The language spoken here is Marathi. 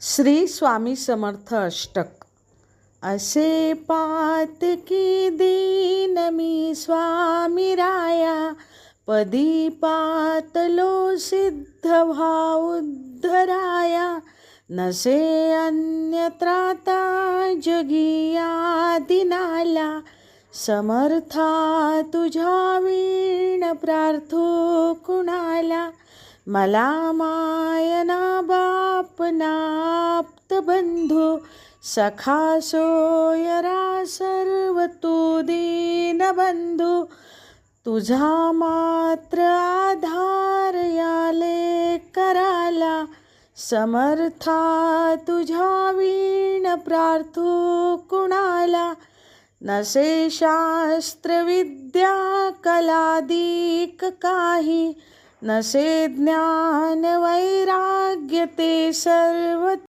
श्री स्वामी समर्थ अष्टक. असे पातकी दीन मी स्वामी राया, पदी पातलो सिद्ध भाव उद्धराया. नसे अन्यत्राता जगिया दिनाला, समर्था तुझ्या वीण प्रार्थो कुणाला. मला मायना बाप नाप्त बंधू, सखा सोयरा सर्व तू दीन बंधू. तुझा मात्र आधार याले कराला, समर्था तुझ्या वीण प्रार्थो कुणाला. नसे शास्त्र विद्या कलादिक काही, नसे ज्ञान वैराग्य ते सर्व